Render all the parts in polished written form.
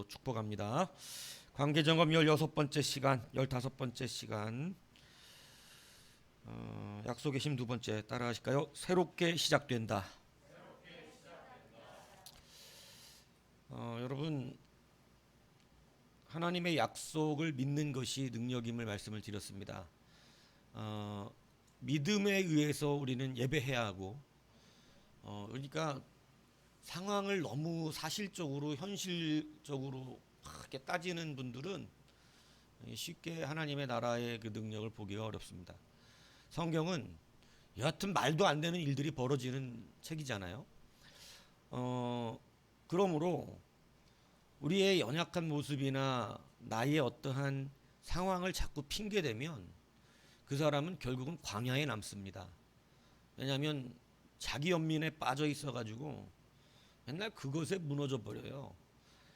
주님으로 축복합니다. 관계점검 16번째 시간, 15번째 시간, 약속의 힘 두 번째 따라하실까요? 새롭게 시작된다. 여러분, 하나님의 약속을 믿는 것이 능력임을 말씀을 드렸습니다. 믿음에 의해서 우리는 예배해야 하고, 그러니까 상황을 너무 사실적으로 현실적으로 이렇게 따지는 분들은 쉽게 하나님의 나라의 그 능력을 보기가 어렵습니다. 성경은 여하튼 말도 안 되는 일들이 벌어지는 책이잖아요. 그러므로 우리의 연약한 모습이나 나의 어떠한 상황을 자꾸 핑계대면 그 사람은 결국은 광야에 남습니다. 왜냐하면 자기 연민에 빠져 있어가지고 맨날 그것에 무너져 버려요.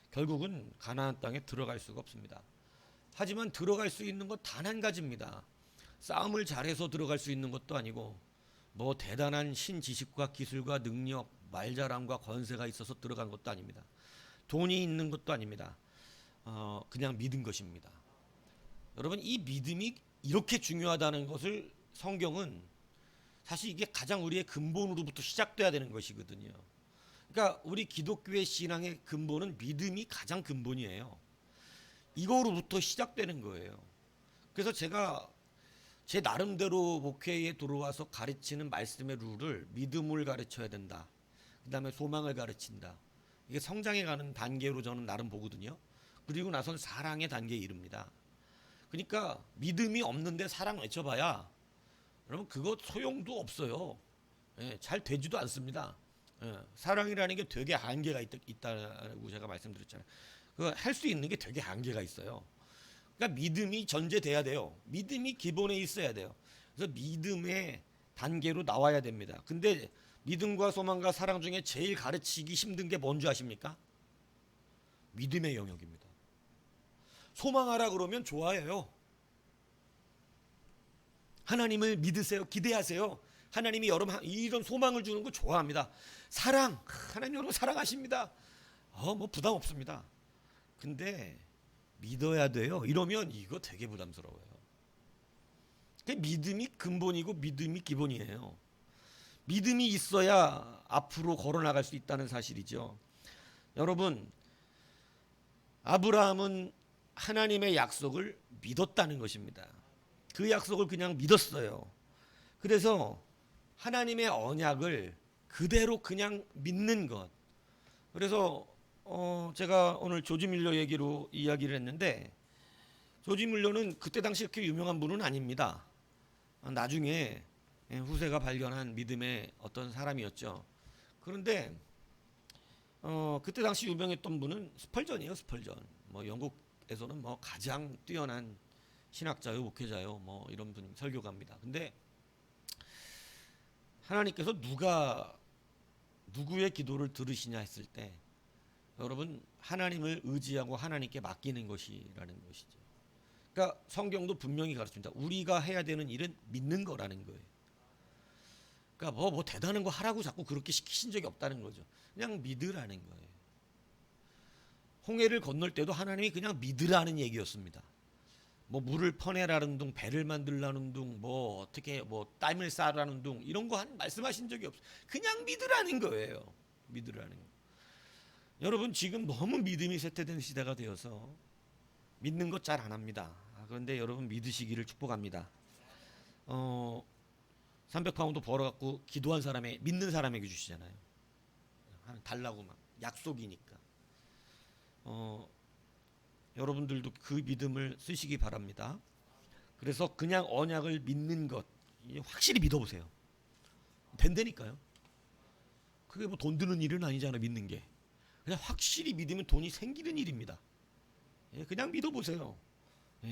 결국은 가나안 땅에 들어갈 수가 없습니다. 하지만 들어갈 수 있는 것 단 한 가지입니다. 싸움을 잘해서 들어갈 수 있는 것도 아니고 뭐 대단한 신지식과 기술과 능력, 말자랑과 권세가 있어서 들어간 것도 아닙니다. 돈이 있는 것도 아닙니다. 그냥 믿은 것입니다. 여러분, 이 믿음이 이렇게 중요하다는 것을 성경은 사실 이게 가장 우리의 근본으로부터 시작돼야 되는 것이거든요. 그러니까 우리 기독교의 신앙의 근본은 믿음이 가장 근본이에요. 이거로부터 시작되는 거예요. 그래서 제가 제 나름대로 목회에 들어와서 가르치는 말씀의 룰을 믿음을 가르쳐야 된다. 그 다음에 소망을 가르친다. 이게 성장해 가는 단계로 저는 나름 보거든요. 그리고 나선 사랑의 단계에 이릅니다. 그러니까 믿음이 없는데 사랑 외쳐봐야 여러분 그거 소용도 없어요. 잘 되지도 않습니다. 사랑이라는 게 되게 한계가 있다고 제가 말씀드렸잖아요. 그 할 수 있는 게 되게 한계가 있어요. 그러니까 믿음이 전제돼야 돼요. 믿음이 기본에 있어야 돼요. 그래서 믿음의 단계로 나와야 됩니다. 근데 믿음과 소망과 사랑 중에 제일 가르치기 힘든 게 뭔지 아십니까? 믿음의 영역입니다. 소망하라 그러면 좋아해요. 하나님을 믿으세요. 기대하세요. 하나님이 여러분 이런 소망을 주는 거 좋아합니다. 사랑, 하나님 여러분 사랑하십니다. 뭐 부담 없습니다. 근데 믿어야 돼요. 이러면 이거 되게 부담스러워요. 믿음이 근본이고 믿음이 기본이에요. 믿음이 있어야 앞으로 걸어나갈 수 있다는 사실이죠. 여러분, 아브라함은 하나님의 약속을 믿었다는 것입니다. 그 약속을 그냥 믿었어요. 그래서 하나님의 언약을 그대로 그냥 믿는 것. 그래서 제가 오늘 조지 밀러 얘기로 이야기를 했는데 조지 밀러는 그때 당시 이렇게 유명한 분은 아닙니다. 나중에 후세가 발견한 믿음의 어떤 사람이었죠. 그런데 그때 당시 유명했던 분은 스펄전이에요. 스펄전. 뭐 영국에서는 뭐 가장 뛰어난 신학자요, 목회자요, 뭐 이런 분 설교가입니다. 근데 하나님께서 누구의 기도를 들으시냐 했을 때 여러분 하나님을 의지하고 하나님께 맡기는 것이라는 것이죠. 그러니까 성경도 분명히 가르칩니다. 우리가 해야 되는 일은 믿는 거라는 거예요. 그러니까 뭐 대단한 거 하라고 자꾸 그렇게 시키신 적이 없다는 거죠. 그냥 믿으라는 거예요. 홍해를 건널 때도 하나님이 그냥 믿으라는 얘기였습니다. 뭐 물을 퍼내라는 둥, 배를 만들라는 둥, 뭐 어떻게 뭐 땀을 싸라는 둥 이런 거 말씀하신 적이 없어요. 그냥 믿으라는 거예요. 믿으라는 거. 여러분 지금 너무 믿음이 쇠퇴된 시대가 되어서 믿는 것 잘 안 합니다. 그런데 여러분 믿으시기를 축복합니다. 300파운드 벌어갖고 기도한 사람의 믿는 사람에게 주시잖아요. 달라고 막 약속이니까. 여러분들도 그 믿음을 쓰시기 바랍니다. 그래서 그냥 언약을 믿는 것 확실히 믿어보세요. 된다니까요. 그게 뭐 돈 드는 일은 아니잖아요. 믿는 게 그냥 확실히 믿으면 돈이 생기는 일입니다. 그냥 믿어보세요.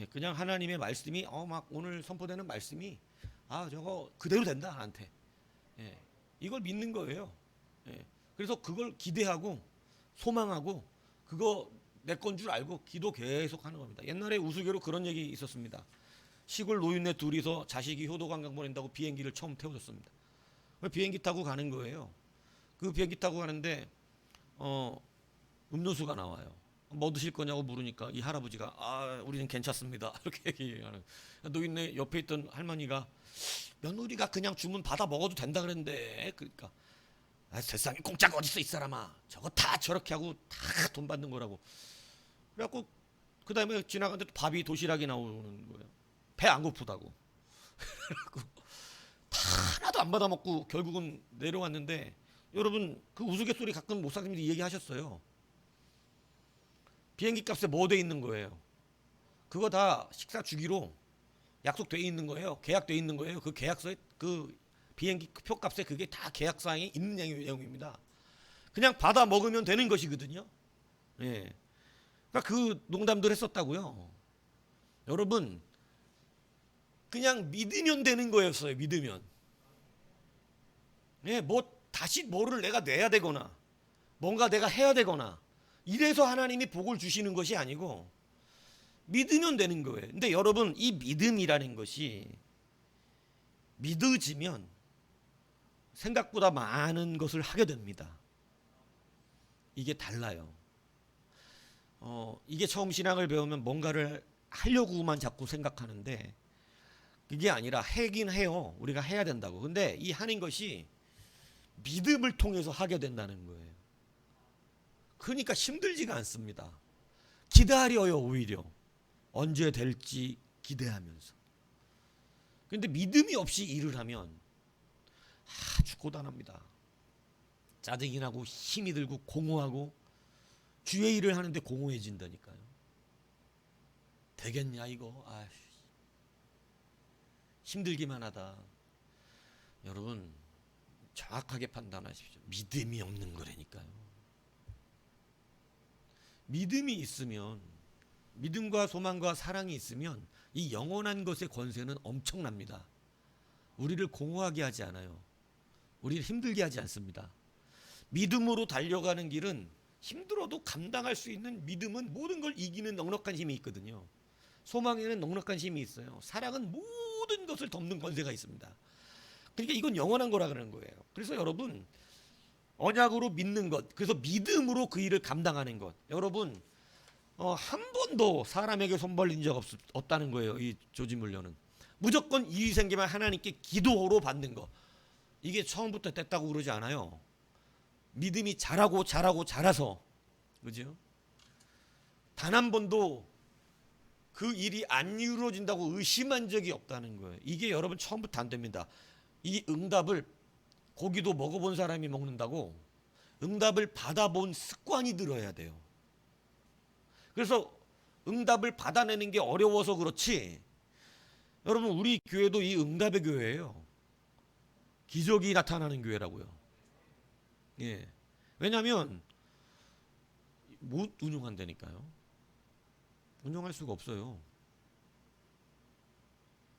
그냥 하나님의 말씀이 막 오늘 선포되는 말씀이 저거 그대로 된다 나한테. 이걸 믿는 거예요. 그래서 그걸 기대하고 소망하고 그거 내 건 줄 알고 기도 계속 하는 겁니다. 옛날에 우스개로 그런 얘기 있었습니다. 시골 노인네 둘이서 자식이 효도관광 보낸다고 비행기를 처음 태워줬습니다. 비행기 타고 가는 거예요. 그 비행기 타고 가는데 음료수가 나와요. 뭐 드실 거냐고 물으니까 이 할아버지가 우리는 괜찮습니다 이렇게 얘기하는. 노인네 옆에 있던 할머니가 며느리가 그냥 주문 받아 먹어도 된다 그랬는데, 그러니까 세상에 공짜가 어딨어 이 사람아, 저거 다 저렇게 하고 다 돈 받는 거라고. 그래갖고 그 다음에 지나가는데 밥이 도시락이 나오는 거예요. 배 안 고프다고. 그래갖고 다 하나도 안 받아 먹고 결국은 내려왔는데, 여러분 그 우스갯소리 가끔 목사님들이 얘기하셨어요. 비행기 값에 뭐 돼 있는 거예요? 그거 다 식사 주기로 약속돼 있는 거예요. 계약돼 있는 거예요. 그 계약서에 그 비행기 표값에 그게 다 계약사항에 있는 내용입니다. 그냥 받아 먹으면 되는 것이거든요. 예. 그러니까 그 농담들 했었다고요. 여러분 그냥 믿으면 되는 거였어요. 믿으면. 예, 뭐 다시 뭐를 내가 내야 되거나 뭔가 내가 해야 되거나 이래서 하나님이 복을 주시는 것이 아니고 믿으면 되는 거예요. 근데 여러분 이 믿음이라는 것이 믿어지면 생각보다 많은 것을 하게 됩니다. 이게 달라요. 이게 처음 신앙을 배우면 뭔가를 하려고만 자꾸 생각하는데 그게 아니라 하긴 해요. 우리가 해야 된다고. 근데 이 하는 것이 믿음을 통해서 하게 된다는 거예요. 그러니까 힘들지가 않습니다. 기다려요. 오히려 언제 될지 기대하면서. 그런데 믿음이 없이 일을 하면 아주 고단합니다. 짜증이 나고 힘이 들고 공허하고 주의 일을 하는데 공허해진다니까요. 되겠냐 이거. 힘들기만 하다. 여러분 정확하게 판단하십시오. 믿음이 없는 거라니까요. 믿음이 있으면, 믿음과 소망과 사랑이 있으면 이 영원한 것의 권세는 엄청납니다. 우리를 공허하게 하지 않아요. 우리를 힘들게 하지 않습니다. 믿음으로 달려가는 길은 힘들어도 감당할 수 있는, 믿음은 모든 걸 이기는 넉넉한 힘이 있거든요. 소망에는 넉넉한 힘이 있어요. 사랑은 모든 것을 덮는 권세가 있습니다. 그러니까 이건 영원한 거라 그러는 거예요. 그래서 여러분 언약으로 믿는 것, 그래서 믿음으로 그 일을 감당하는 것. 여러분 한 번도 사람에게 손 벌린 적 없다는 거예요. 이 조지물려는 무조건 일이 생기면 하나님께 기도로 받는 거. 이게 처음부터 됐다고 그러지 않아요. 믿음이 자라서, 그죠? 단 한 번도 그 일이 안 이루어진다고 의심한 적이 없다는 거예요. 이게 여러분 처음부터 안 됩니다. 이 응답을, 고기도 먹어본 사람이 먹는다고, 응답을 받아본 습관이 들어야 돼요. 그래서 응답을 받아내는 게 어려워서 그렇지, 여러분 우리 교회도 이 응답의 교회예요. 기적이 나타나는 교회라고요. 예. 왜냐하면 못 운영한다니까요. 운영할 수가 없어요.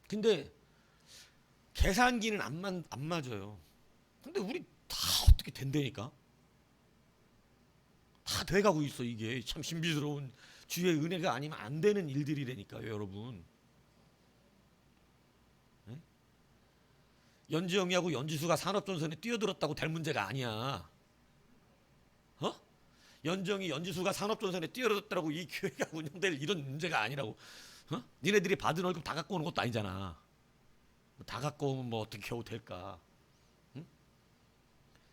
근데 계산기는 안 맞아요. 근데 우리 다 어떻게 된다니까? 다 돼가고 있어. 이게 참 신비스러운 주의 은혜가 아니면 안 되는 일들이라니까요, 여러분. 네? 연지영이하고 연지수가 산업전선에 뛰어들었다고 될 문제가 아니야. 연지영이 연지수가 산업전선에 뛰어들었다고 이 교회가 운영될 이런 문제가 아니라고. 니네들이 받은 월급 다 갖고 오는 것도 아니잖아. 다 갖고 오면 뭐 어떻게 겨우 될까? 응?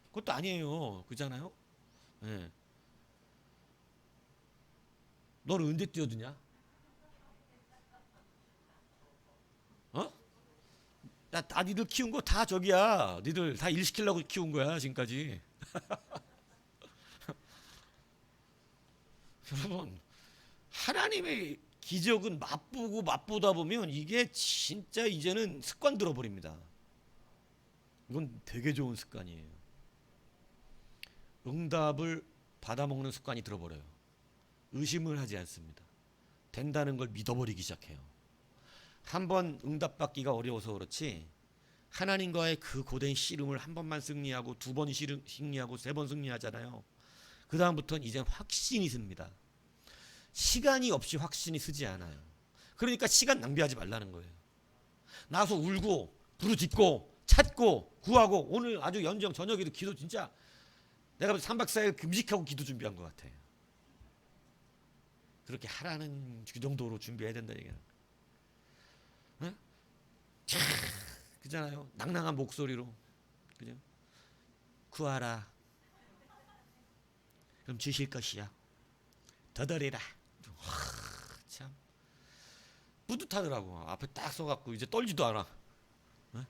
그것도 아니에요. 그잖아요. 네. 너는 언제 뛰어드냐? 다 니들 키운 거 다 저기야. 니들 다 일 시키려고 키운 거야 지금까지. 여러분 하나님의 기적은 맛보다 보면 이게 진짜 이제는 습관 들어버립니다. 이건 되게 좋은 습관이에요. 응답을 받아먹는 습관이 들어버려요. 의심을 하지 않습니다. 된다는 걸 믿어버리기 시작해요. 한 번 응답받기가 어려워서 그렇지, 하나님과의 그 고된 씨름을 한 번만 승리하고 두 번 승리하고 세 번 승리하잖아요. 그 다음부터는 이제 확신이 씁니다. 시간이 없이 확신이 쓰지 않아요. 그러니까 시간 낭비하지 말라는 거예요. 나서 울고 부르짖고 찾고 구하고, 오늘 아주 연정 저녁에도 기도, 진짜 내가 3박 4일 금식하고 기도 준비한 것 같아요. 그렇게 하라는 그 정도로 준비해야 된다 얘기야. 어? 차, 그잖아요. 낭낭한 목소리로, 그죠? 구하라. 그럼 주실 것이야. 더더리라. 참 뿌듯하더라고. 앞에 딱 서갖고 이제 떨지도 않아. 어?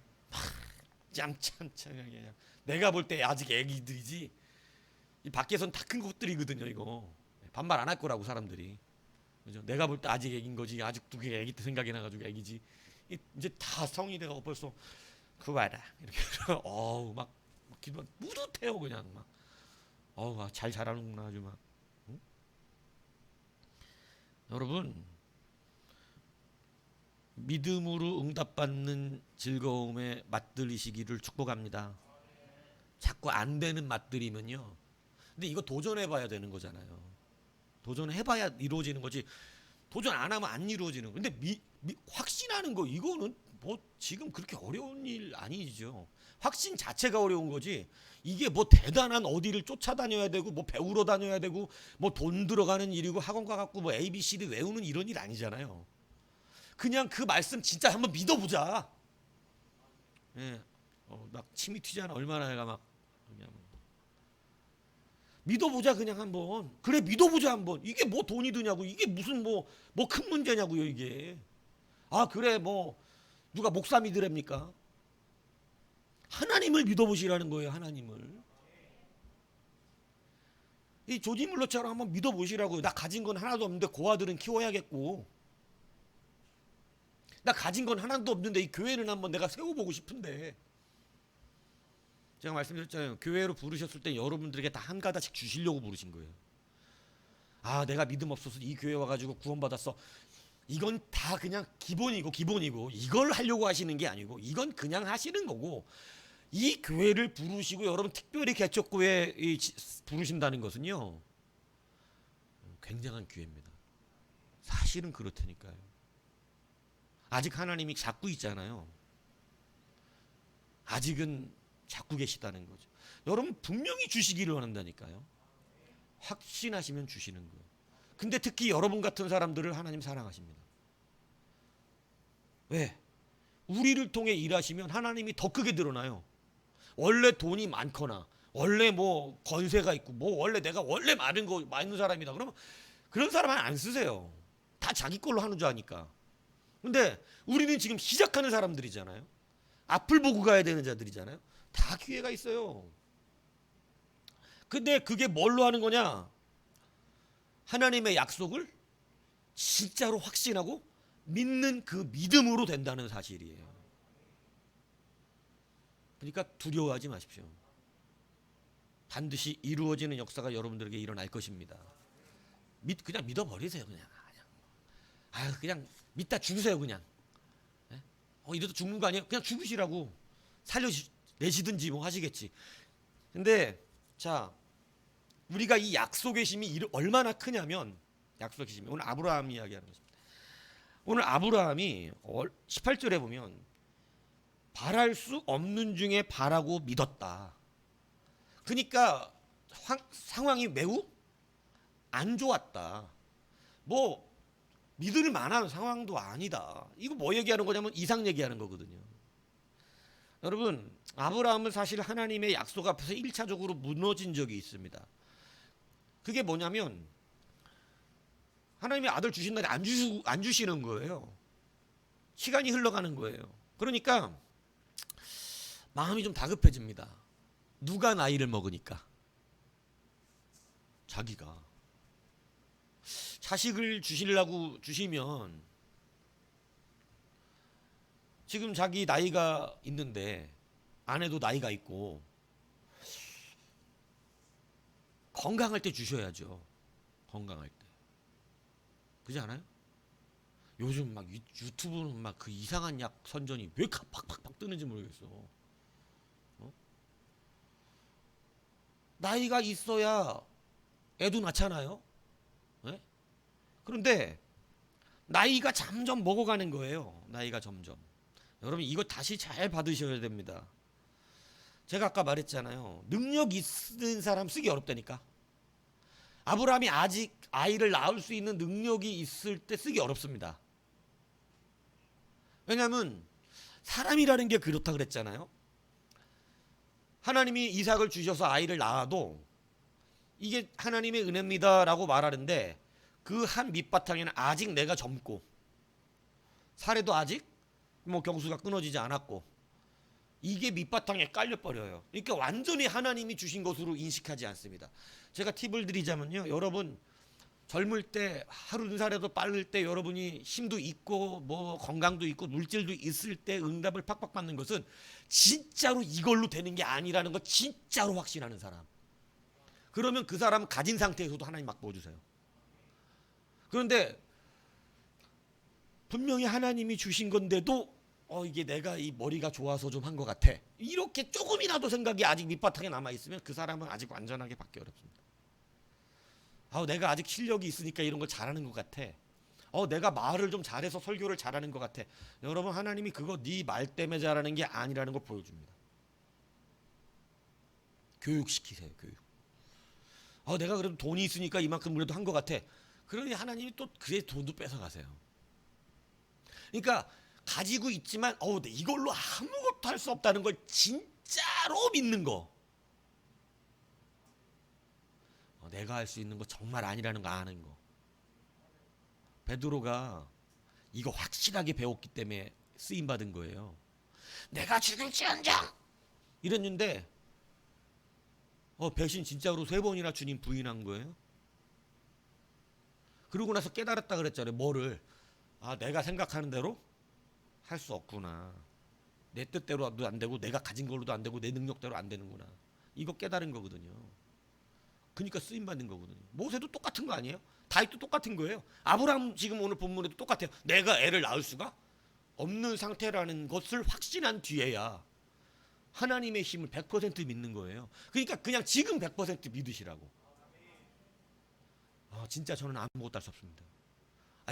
짬짬짬 그냥. 내가 볼 때 아직 애기들이지. 이 밖에선 다 큰 것들이거든요. 이거 반말 안 할 거라고 사람들이. 그죠? 내가 볼 때 아직 애긴 거지. 아직도 그게 애기 때 생각이 나가지고 애기지. 이제 다 성이 돼가 벌써 구하라 이렇게. 어우 막 기도 뿌듯해요 그냥 막. 어우 잘 자라는구나 아주 막. 응? 여러분 믿음으로 응답받는 즐거움에 맛들이시기를 축복합니다. 자꾸 안 되는 맛들이면요. 근데 이거 도전해봐야 되는 거잖아요. 도전해봐야 이루어지는 거지. 도전 안 하면 안 이루어지는 거. 근데 확신하는 거 이거는 뭐 지금 그렇게 어려운 일 아니죠. 확신 자체가 어려운 거지. 이게 뭐 대단한 어디를 쫓아다녀야 되고 뭐 배우러 다녀야 되고 뭐 돈 들어가는 일이고 학원 가갖고 뭐 ABCD 외우는 이런 일 아니잖아요. 그냥 그 말씀 진짜 한번 믿어보자. 예. 막 침이 튀잖아. 얼마나 내가 막 그냥 믿어보자 그냥 한번. 그래 믿어보자 한번. 이게 뭐 돈이 드냐고. 이게 무슨 뭐 큰 문제냐고요 이게. 아 그래 뭐 누가 목사 믿으랍니까? 하나님을 믿어보시라는 거예요. 하나님을. 이 조지 물러처럼 한번 믿어보시라고요. 나 가진 건 하나도 없는데 고아들은 키워야겠고. 나 가진 건 하나도 없는데 이 교회는 한번 내가 세워보고 싶은데. 제가 말씀드렸잖아요. 교회로 부르셨을 때 여러분들에게 다 한 가닥씩 주시려고 부르신 거예요. 아 내가 믿음 없어서 이 교회 와가지고 구원받았어. 이건 다 그냥 기본이고 이걸 하려고 하시는 게 아니고 이건 그냥 하시는 거고 이 교회를 부르시고 여러분 특별히 개척교회 부르신다는 것은요 굉장한 기회입니다. 사실은 그렇다니까요. 아직 하나님이 잡고 있잖아요. 아직은 잡고 계시다는 거죠. 여러분 분명히 주시기를 원한다니까요. 확신하시면 주시는 거예요. 근데 특히 여러분 같은 사람들을 하나님 사랑하십니다. 왜? 우리를 통해 일하시면 하나님이 더 크게 드러나요. 원래 돈이 많거나 원래 뭐 권세가 있고 뭐 원래 내가 원래 많은 사람이다. 그러면 그런 사람은 안 쓰세요. 다 자기 걸로 하는 줄 아니까. 근데 우리는 지금 시작하는 사람들이잖아요. 앞을 보고 가야 되는 자들이잖아요. 다 기회가 있어요. 근데 그게 뭘로 하는 거냐? 하나님의 약속을 진짜로 확신하고 믿는 그 믿음으로 된다는 사실이에요. 그러니까 두려워하지 마십시오. 반드시 이루어지는 역사가 여러분들에게 일어날 것입니다. 그냥 믿어버리세요. 그냥 믿다 죽으세요. 그냥. 이래도 죽는 거 아니에요? 그냥 죽으시라고. 살려내시든지 뭐 하시겠지. 근데 자 우리가 이 약속의 힘이 얼마나 크냐면 약속의 힘이 오늘 아브라함 이야기하는 것입니다. 오늘 아브라함이 18절에 보면 바랄 수 없는 중에 바라고 믿었다. 그러니까 상황이 매우 안 좋았다. 뭐 믿을 만한 상황도 아니다. 이거 뭐 얘기하는 거냐면 이상 얘기하는 거거든요. 여러분 아브라함은 사실 하나님의 약속 앞에서 1차적으로 무너진 적이 있습니다. 그게 뭐냐면 하나님이 아들 주신다는데 안 주시는 거예요. 시간이 흘러가는 거예요. 그러니까 마음이 좀 다급해집니다. 누가 나이를 먹으니까 자기가 자식을 주시려고 주시면 지금 자기 나이가 있는데 아내도 나이가 있고 건강할 때 주셔야죠. 건강할 때. 그렇지 않아요? 요즘 막 유튜브는 막 그 이상한 약 선전이 왜 팍팍팍 뜨는지 모르겠어. 나이가 있어야 애도 낳잖아요. 네? 그런데 나이가 점점 먹어가는 거예요. 나이가 점점. 여러분 이거 다시 잘 받으셔야 됩니다. 제가 아까 말했잖아요. 능력 있는 사람 쓰기 어렵다니까. 아브라함이 아직 아이를 낳을 수 있는 능력이 있을 때 쓰기 어렵습니다. 왜냐하면 사람이라는 게 그렇다 그랬잖아요. 하나님이 이삭을 주셔서 아이를 낳아도 이게 하나님의 은혜입니다라고 말하는데 그 한 밑바탕에는 아직 내가 젊고 살에도 아직 뭐 경수가 끊어지지 않았고 이게 밑바탕에 깔려버려요. 그러니까 완전히 하나님이 주신 것으로 인식하지 않습니다. 제가 팁을 드리자면요, 여러분 젊을 때 하루 한 살에도 빠를 때 여러분이 힘도 있고 뭐 건강도 있고 물질도 있을 때 응답을 팍팍 받는 것은 진짜로 이걸로 되는 게 아니라는 거 진짜로 확신하는 사람. 그러면 그 사람은 가진 상태에서도 하나님 막 부어주세요. 그런데 분명히 하나님이 주신 건데도 이게 내가 이 머리가 좋아서 좀 한 것 같아, 이렇게 조금이라도 생각이 아직 밑바탕에 남아있으면 그 사람은 아직 완전하게 받기 어렵습니다. 내가 아직 실력이 있으니까 이런 걸 잘하는 것 같아. 내가 말을 좀 잘해서 설교를 잘하는 것 같아. 여러분, 하나님이 그거 네 말 때문에 잘하는 게 아니라는 걸 보여줍니다. 교육시키세요. 교육. 내가 그래도 돈이 있으니까 이만큼 그래도 한 것 같아. 그러니 하나님이 또 그의 돈도 뺏어가세요. 그러니까 가지고 있지만 이걸로 아무것도 할 수 없다는 걸 진짜로 믿는 거. 내가 할 수 있는 거 정말 아니라는 거 아는 거. 베드로가 이거 확실하게 배웠기 때문에 쓰임 받은 거예요. 내가 죽을지언정 이랬는데 배신 진짜로 3번이나 주님 부인한 거예요. 그러고 나서 깨달았다 그랬잖아요. 뭐를? 내가 생각하는 대로 할 수 없구나. 내 뜻대로도 안 되고 내가 가진 걸로도 안 되고 내 능력대로 안 되는구나. 이거 깨달은 거거든요. 그러니까 쓰임 받는 거거든요. 모세도 똑같은 거 아니에요? 다윗도 똑같은 거예요. 아브라함 지금 오늘 본문에도 똑같아요. 내가 애를 낳을 수가 없는 상태라는 것을 확신한 뒤에야 하나님의 힘을 100% 믿는 거예요. 그러니까 그냥 지금 100% 믿으시라고. 진짜 저는 아무것도 할 수 없습니다.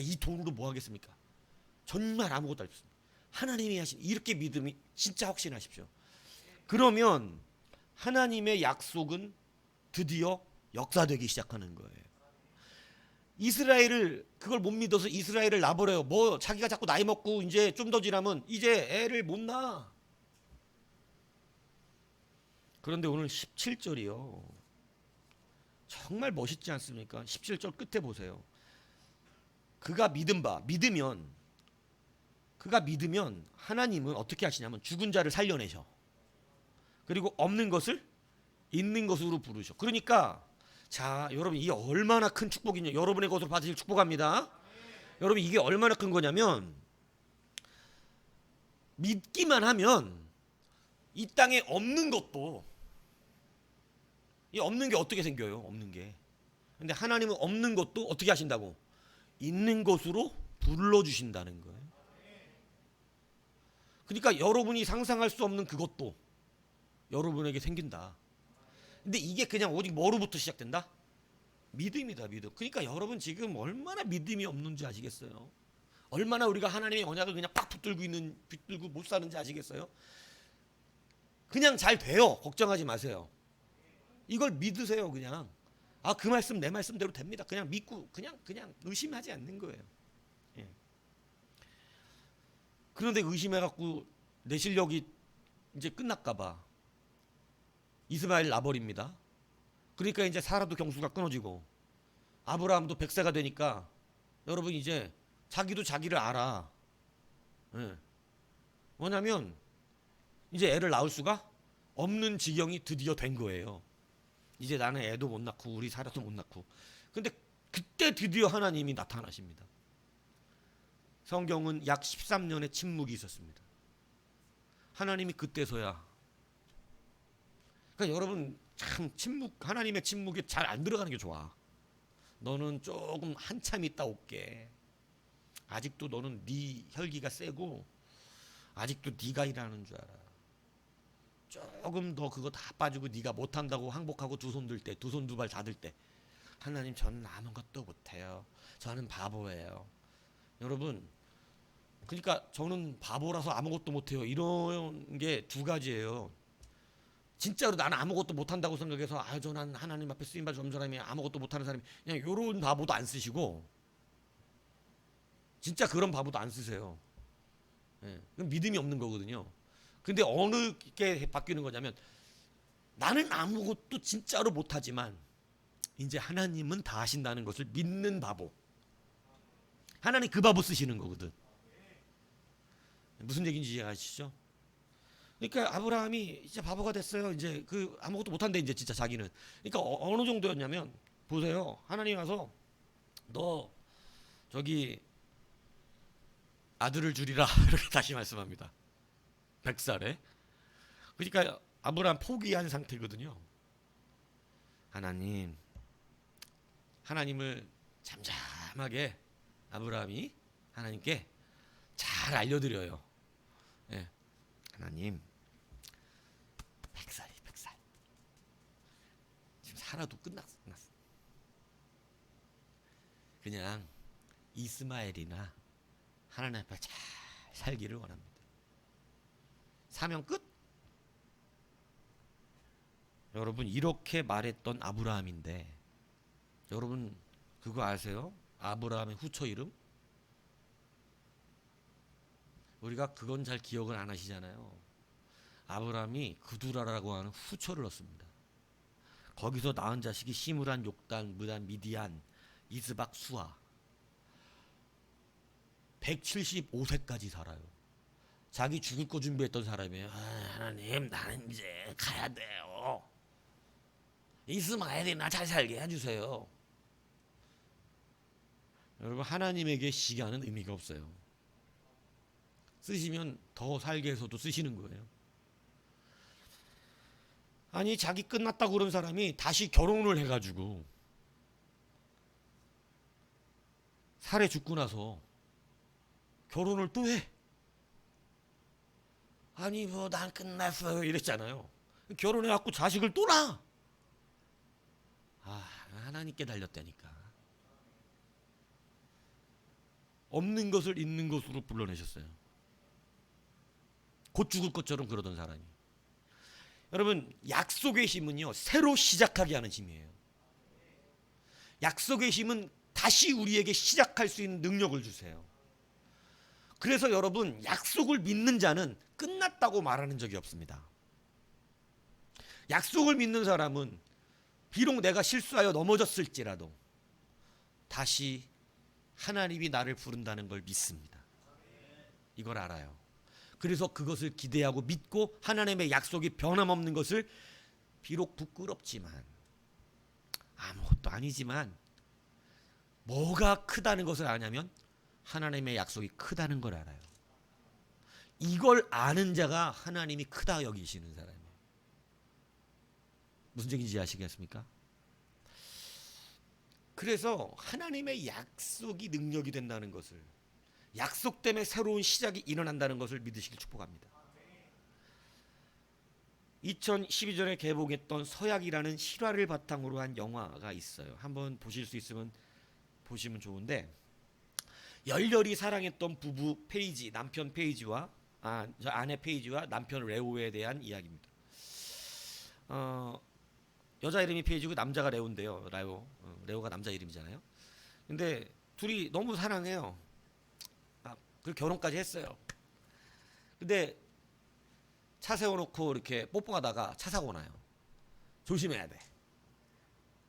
이 돈으로 뭐 하겠습니까? 정말 아무것도 할 수 없습니다. 하나님이 하신 이렇게 믿음이 진짜 확신하십시오. 그러면 하나님의 약속은 드디어 역사되기 시작하는 거예요. 이스라엘을 그걸 못 믿어서 이스라엘을 놔버려요. 뭐 자기가 자꾸 나이 먹고 이제 좀 더 지나면 이제 애를 못 낳아. 그런데 오늘 17절이요. 정말 멋있지 않습니까? 17절 끝에 보세요. 그가 믿으면 하나님은 어떻게 하시냐면 죽은 자를 살려내셔. 그리고 없는 것을 있는 것으로 부르셔. 그러니까 자, 여러분 이게 얼마나 큰 축복이냐. 여러분의 것으로 받으실 축복합니다. 여러분 이게 얼마나 큰 거냐면 믿기만 하면 이 땅에 없는 것도, 이 없는 게 어떻게 생겨요? 없는 게. 근데 하나님은 없는 것도 어떻게 하신다고? 있는 것으로 불러주신다는 거예요. 그러니까 여러분이 상상할 수 없는 그것도 여러분에게 생긴다. 근데 이게 그냥 오직 뭐로부터 시작된다? 믿음이다, 믿음. 그러니까 여러분 지금 얼마나 믿음이 없는지 아시겠어요? 얼마나 우리가 하나님의 언약을 그냥 팍 붙들고 못 사는지 아시겠어요? 그냥 잘 돼요. 걱정하지 마세요. 이걸 믿으세요. 그냥 그 말씀 내 말씀대로 됩니다. 그냥 믿고 그냥 의심하지 않는 거예요. 예. 그런데 의심해갖고 내 실력이 이제 끝날까봐 이스마엘 놔버립니다. 그러니까 이제 사라도 경수가 끊어지고 아브라함도 100세가 되니까 여러분 이제 자기도 자기를 알아. 예. 뭐냐면 이제 애를 낳을 수가 없는 지경이 드디어 된 거예요. 이제 나는 애도 못 낳고 우리 사라도 못 낳고. 근데 그때 드디어 하나님이 나타나십니다. 성경은 약 13년의 침묵이 있었습니다. 하나님이 그때서야. 그러니까 여러분 참 하나님의 침묵에 잘 안 들어가는 게 좋아. 너는 조금 한참 있다 올게. 아직도 너는 네 혈기가 세고 아직도 네가 일하는 줄 알아. 조금 더 그거 다 빠지고 네가 못한다고 항복하고 두 손 들 때, 두 손 두 발 다 들 때, 하나님 저는 아무것도 못해요. 저는 바보예요. 여러분, 그러니까 저는 바보라서 아무것도 못해요. 이런 게 두 가지예요. 진짜로 나는 아무것도 못한다고 생각해서 저는 하나님 앞에 쓰임받을 없는 사람이 아무것도 못하는 사람이 그냥 요런 바보도 안 쓰시고 진짜 그런 바보도 안 쓰세요. 예, 그건 믿음이 없는 거거든요. 근데 어느 게 바뀌는 거냐면 나는 아무것도 진짜로 못하지만 이제 하나님은 다 하신다는 것을 믿는 바보. 하나님 그 바보 쓰시는 거거든. 무슨 얘기인지 아시죠? 그러니까 아브라함이 이제 바보가 됐어요. 이제 그 아무것도 못한대 이제 진짜 자기는. 그러니까 어느 정도였냐면 보세요. 하나님 와서 너 저기 아들을 주리라 이렇게 다시 말씀합니다. 100살에. 그러니까 아브라함 포기한 상태거든요. 하나님을 잠잠하게 아브라함이 하나님께 잘 알려드려요. 예. 하나님 100살이 100살 지금 살아도 끝났어. 그냥 이스마엘이나 하나님 앞에 잘 살기를 원합니다. 사명 끝. 여러분 이렇게 말했던 아브라함인데 여러분 그거 아세요? 아브라함의 후처 이름? 우리가 그건 잘 기억을 안 하시잖아요. 아브라함이 그두라라고 하는 후처를 얻습니다. 거기서 낳은 자식이 시므란, 욕단, 무단, 미디안, 이스박, 수아. 175세까지 살아요. 자기 죽을 거 준비했던 사람이에요. 하나님 나는 이제 가야 돼요. 이스마엘이나 잘 살게 해주세요. 여러분 하나님에게 시간은 의미가 없어요. 쓰시면 더 살게 해서도 쓰시는 거예요. 아니 자기 끝났다고 그런 사람이 다시 결혼을 해가지고 살해 죽고 나서 결혼을 또 해. 아니 뭐 난 끝났어요 이랬잖아요. 결혼해갖고 자식을 또 낳아. 하나님께 달렸다니까. 없는 것을 있는 것으로 불러내셨어요. 곧 죽을 것처럼 그러던 사람이. 여러분 약속의 힘은요 새로 시작하게 하는 힘이에요. 약속의 힘은 다시 우리에게 시작할 수 있는 능력을 주세요. 그래서 여러분 약속을 믿는 자는 끝났다고 말하는 적이 없습니다. 약속을 믿는 사람은 비록 내가 실수하여 넘어졌을지라도 다시 하나님이 나를 부른다는 걸 믿습니다. 이걸 알아요. 그래서 그것을 기대하고 믿고 하나님의 약속이 변함없는 것을 비록 부끄럽지만 아무것도 아니지만 뭐가 크다는 것을 아냐면 하나님의 약속이 크다는 걸 알아요. 이걸 아는 자가 하나님이 크다 여기시는 사람이에요. 무슨 얘기인지 아시겠습니까? 그래서 하나님의 약속이 능력이 된다는 것을, 약속 때문에 새로운 시작이 일어난다는 것을 믿으시길 축복합니다. 2012년에 개봉했던 서약이라는 실화를 바탕으로 한 영화가 있어요. 한번 보실 수 있으면 보시면 좋은데, 열렬히 사랑했던 부부 페이지, 남편 페이지와 저 아내 페이지와 남편 레오에 대한 이야기입니다. 여자 이름이 페이지고 남자가 레오인데요. 레오가 남자 이름이잖아요. 근데 둘이 너무 사랑해요. 그리고 결혼까지 했어요. 근데 차 세워놓고 이렇게 뽀뽀하다가 차 사고 나요. 조심해야 돼.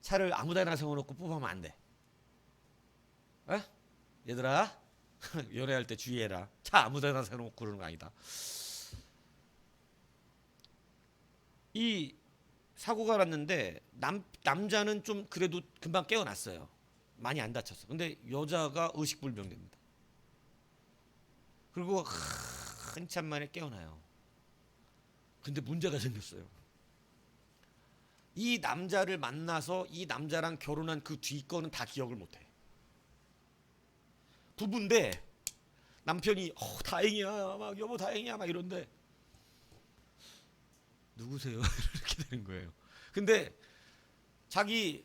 차를 아무데나 세워놓고 뽀뽀하면 안 돼. 에? 얘들아 연애할 때 주의해라. 차 아무데나 세워놓고 그러는 거 아니다. 이 사고가 났는데 남자는 좀 그래도 금방 깨어났어요. 많이 안 다쳤어. 근데 여자가 의식불명됩니다. 그리고 한참 만에 깨어나요. 근데 문제가 생겼어요. 이 남자를 만나서 이 남자랑 결혼한 그 뒤 거는 다 기억을 못해. 부부인데 남편이 다행이야 막 여보 다행이야 막 이런데 누구세요? 이렇게 되는 거예요. 근데 자기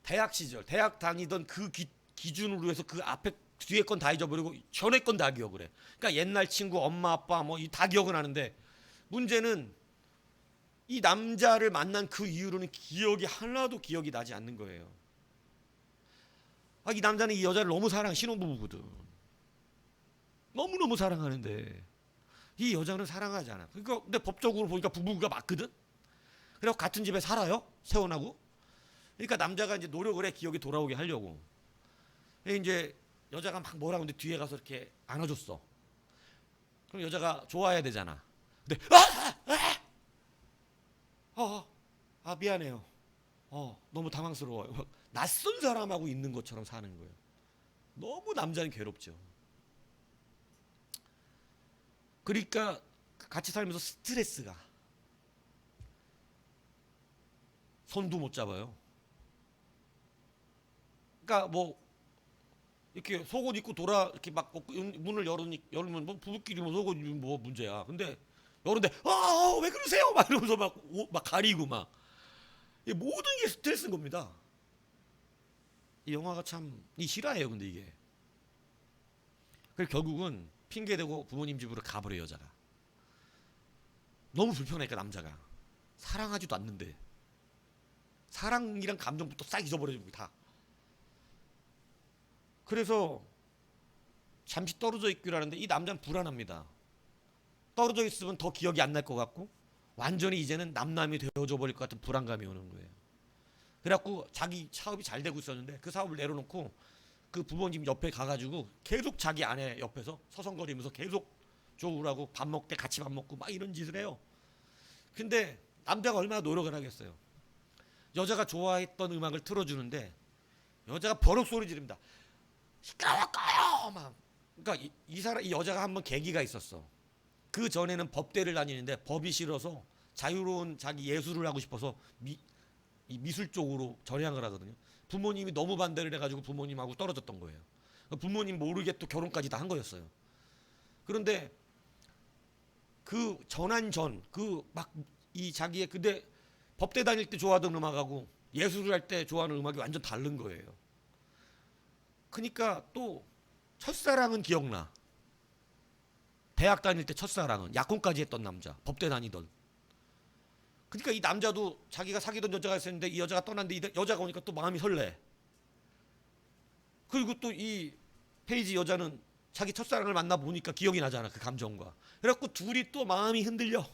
대학 시절 대학 다니던 그 기준으로 해서 그 앞에 뒤에 건 다 잊어버리고 전에 건 다 기억을 해. 그러니까 옛날 친구 엄마 아빠 뭐 다 기억은 하는데 문제는 이 남자를 만난 그 이후로는 기억이 하나도 기억이 나지 않는 거예요. 이 남자는 이 여자를 너무 신혼부부거든. 너무너무 사랑하는데 이 여자는 사랑하지 않아. 그러니까 근데 법적으로 보니까 부부가 맞거든. 그래서 같은 집에 살아요. 세혼하고. 그러니까 남자가 이제 노력을 해, 기억이 돌아오게 하려고. 이제 여자가 막 뭐라 하는데 뒤에 가서 이렇게 안아줬어. 그럼 여자가 좋아해야 되잖아. 근데 미안해요. 너무 당황스러워요. 낯선 사람하고 있는 것처럼 사는 거예요. 너무 남자는 괴롭죠. 그러니까 같이 살면서 스트레스가, 손도 못 잡아요. 그러니까 뭐 이렇게 속옷 입고 이렇게 막 문을 열면 뭐 부부끼리 뭐 속옷 입으면 뭐 문제야. 근데 열는데 왜 그러세요? 막 이러면서 막 가리고 막, 이 모든 게 스트레스인 겁니다. 이 영화가 참 실화예요. 근데 이게 그래서 결국은 핑계 대고 부모님 집으로 가버려. 여자가 너무 불편하니까, 남자가 사랑하지도 않는데 사랑이란 감정부터 싹 잊어버려주고 다. 그래서 잠시 떨어져 있기로 하는데 이 남자는 불안합니다. 떨어져 있으면 더 기억이 안 날 것 같고 완전히 이제는 남남이 되어져 버릴 것 같은 불안감이 오는 거예요. 그래갖고 자기 사업이 잘 되고 있었는데 그 사업을 내려놓고 그 부모님 옆에 가가지고 계속 자기 아내 옆에서 서성거리면서 계속 좋으라고 밥 먹을 때 같이 밥 먹고 막 이런 짓을 해요. 근데 남자가 얼마나 노력을 하겠어요. 여자가 좋아했던 음악을 틀어주는데 여자가 버럭 소리 지릅니다. 시끄러워요 막. 그러니까 이 여자가 한번 계기가 있었어. 그 전에는 법대를 다니는데 법이 싫어서 자유로운 자기 예술을 하고 싶어서 이 미술 쪽으로 전향을 하거든요. 부모님이 너무 반대를 해가지고 부모님하고 떨어졌던 거예요. 부모님 모르게 또 결혼까지 다 한 거였어요. 그런데 그 그 막 이 자기의 근데 법대 다닐 때 좋아하던 음악하고 예술을 할 때 좋아하는 음악이 완전 다른 거예요. 그러니까 또 첫사랑은 기억나. 대학 다닐 때 첫사랑은 약혼까지 했던 남자, 법대 다니던. 그러니까 이 남자도 자기가 사귀던 여자가 있었는데 이 여자가 떠났는데 이 여자가 오니까 또 마음이 설레. 그리고 또 이 페이지 여자는 자기 첫사랑을 만나 보니까 기억이 나잖아, 그 감정과. 그래갖고 둘이 또 마음이 흔들려.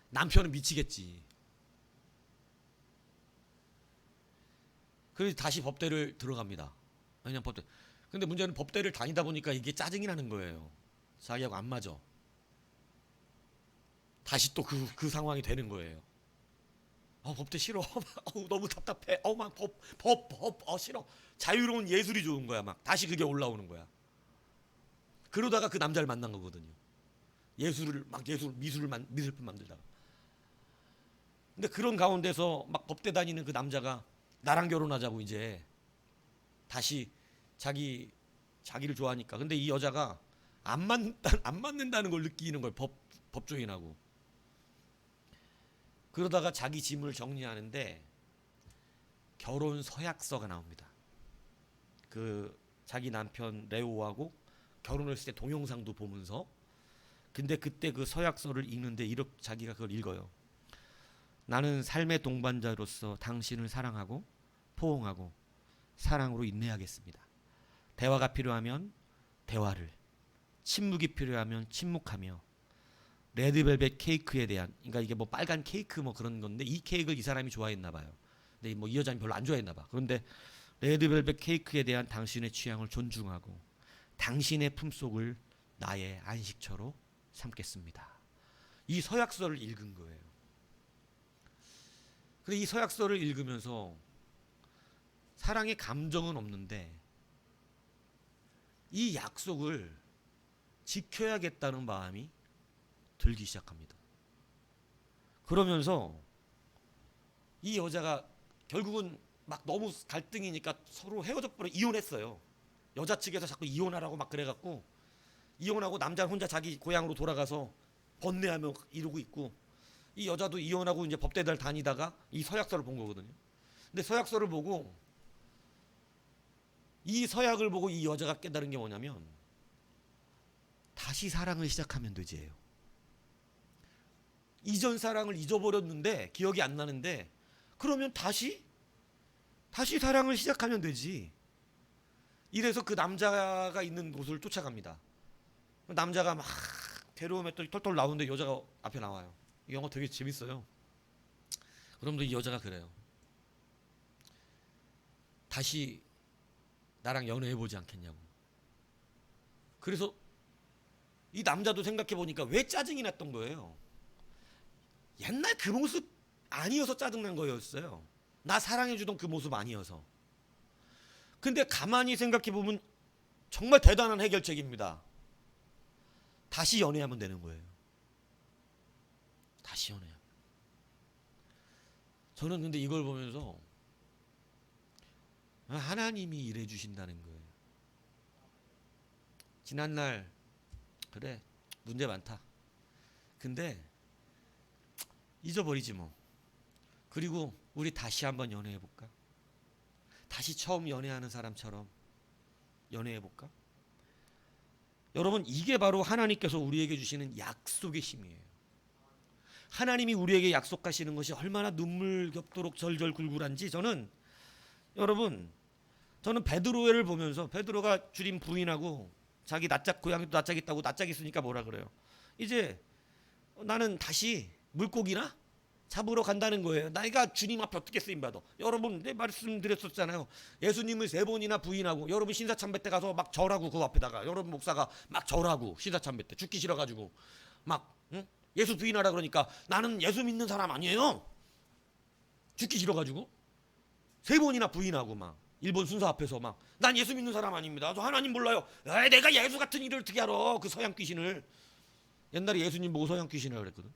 남편은 미치겠지. 그래서 다시 법대를 들어갑니다. 왜냐면 법대. 근데 문제는 법대를 다니다 보니까 이게 짜증이 나는 거예요. 자기하고 안 맞아. 다시 또 그 상황이 되는 거예요. 법대 싫어. 너무 답답해. 막 싫어. 자유로운 예술이 좋은 거야. 막 다시 그게 올라오는 거야. 그러다가 그 남자를 만난 거거든요. 미술품 만들다가. 근데 그런 가운데서 막 법대 다니는 그 남자가 나랑 결혼하자고 이제 다시 자기를 좋아하니까. 근데 이 여자가 안 맞는다는 걸 느끼는 걸 법조인하고. 그러다가 자기 짐을 정리하는데 결혼 서약서가 나옵니다. 그 자기 남편 레오하고 결혼했을 때 동영상도 보면서. 근데 그때 그 서약서를 읽는데 이렇게 자기가 그걸 읽어요. 나는 삶의 동반자로서 당신을 사랑하고 포옹하고 사랑으로 인내하겠습니다. 대화가 필요하면 대화를, 침묵이 필요하면 침묵하며, 레드벨벳 케이크에 대한, 그러니까 이게 뭐 빨간 케이크 뭐 그런 건데 이 케이크를 이 사람이 좋아했나 봐요. 근데 뭐 이 여자는 별로 안 좋아했나 봐. 그런데 레드벨벳 케이크에 대한 당신의 취향을 존중하고 당신의 품속을 나의 안식처로 삼겠습니다. 이 서약서를 읽은 거예요. 근데 이 서약서를 읽으면서 사랑의 감정은 없는데 이 약속을 지켜야겠다는 마음이 들기 시작합니다. 그러면서 이 여자가 결국은 막 너무 갈등이니까 서로 헤어져 버려 이혼했어요. 여자 측에서 자꾸 이혼하라고 막 그래갖고 이혼하고 남자는 혼자 자기 고향으로 돌아가서 번뇌하며 이러고 있고, 이 여자도 이혼하고 이제 법대를 다니다가 이 서약서를 본 거거든요. 근데 서약서를 보고 이 서약을 보고 이 여자가 깨달은 게 뭐냐면 다시 사랑을 시작하면 되지예요. 이전 사랑을 잊어버렸는데 기억이 안 나는데 그러면 다시 사랑을 시작하면 되지. 이래서 그 남자가 있는 곳을 쫓아갑니다. 남자가 막 데려오면 또 털털 나오는데 여자가 앞에 나와요. 이 영화 되게 재밌어요. 그럼도 이 여자가 그래요. 다시 나랑 연애해보지 않겠냐고. 그래서 이 남자도 생각해보니까 왜 짜증이 났던 거예요. 옛날 그 모습 아니어서 짜증난 거였어요. 나 사랑해주던 그 모습 아니어서. 근데 가만히 생각해보면 정말 대단한 해결책입니다. 다시 연애하면 되는 거예요. 다시 연애하면. 저는 근데 이걸 보면서 하나님이 일해 주신다는 거예요. 지난날 그래 문제 많다. 근데 잊어버리지 뭐. 그리고 우리 다시 한번 연애해 볼까? 다시 처음 연애하는 사람처럼 연애해 볼까? 여러분, 이게 바로 하나님께서 우리에게 주시는 약속의 힘이에요. 하나님이 우리에게 약속하시는 것이 얼마나 눈물 겹도록 절절 굴굴한지 저는 베드로를 보면서 베드로가 주님 부인하고 자기 낯짝 고양이도 낯짝 있다고 낯짝 있으니까 뭐라 그래요? 이제 나는 다시 물고기나 잡으러 간다는 거예요. 나이가 주님 앞에 어떻게 쓰임 받아? 여러분, 내 말씀드렸었잖아요. 예수님을 3번이나 부인하고 여러분 신사참배 때 가서 막 절하고 그 앞에다가 여러분 목사가 막 절하고 신사참배 때 죽기 싫어가지고 막 응? 예수 부인하라 그러니까 나는 예수 믿는 사람 아니에요. 죽기 싫어가지고 3번이나 부인하고 막 일본 순사 앞에서 막 난 예수 믿는 사람 아닙니다. 저 하나님 몰라요. 에이, 내가 예수 같은 일을 어떻게 알아? 그 서양 귀신을. 옛날에 예수님 보고 서양 귀신이라고 그랬거든.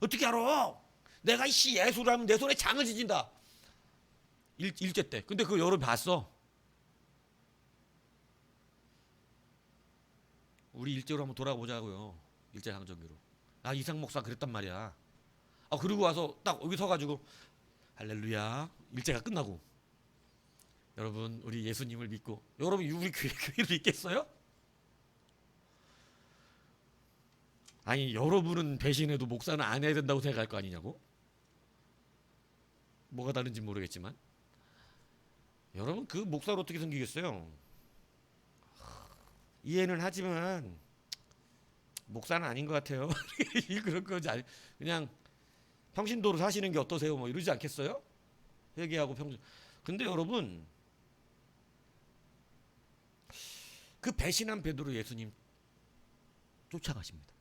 어떻게 알아? 내가 이씨 예수라면 내 손에 장을 지진다. 일제 때. 근데 그거 여러분 봤어. 우리 일제로 한번 돌아보자고요. 일제강점기로. 아, 이상 목사 그랬단 말이야. 아, 그리고 와서 딱 여기 서가지고 할렐루야. 일제가 끝나고. 여러분, 우리 예수님을 믿고. 여러분, 우리 교회를 믿겠어요? 아니, 여러분은 배신해도 목사는 안 해야 된다고 생각할 거 아니냐고? 뭐가 다른지 모르겠지만. 여러분, 그 목사로 어떻게 생기겠어요? 이해는 하지만 목사는 아닌 것 같아요. 그런 거지. 그냥 평신도로 사시는 게 어떠세요? 뭐 이러지 않겠어요? 회개하고 평신. 근데 여러분, 그 배신한 베드로 예수님 쫓아가십니다.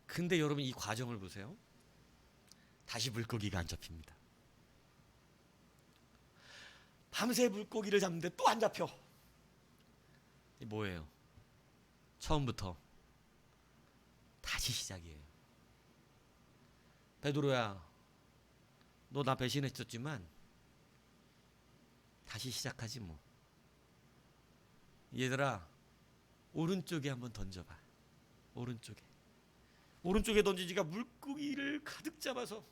근데 여러분, 이 과정을 보세요. 다시 물고기가 안 잡힙니다. 밤새 물고기를 잡는데 또 안 잡혀. 이 뭐예요? 처음부터 다시 시작이에요. 베드로야, 너 나 배신했었지만 다시 시작하지 뭐. 얘들아, 오른쪽에 한번 던져봐. 오른쪽에 던지지가 물고기를 가득 잡아서.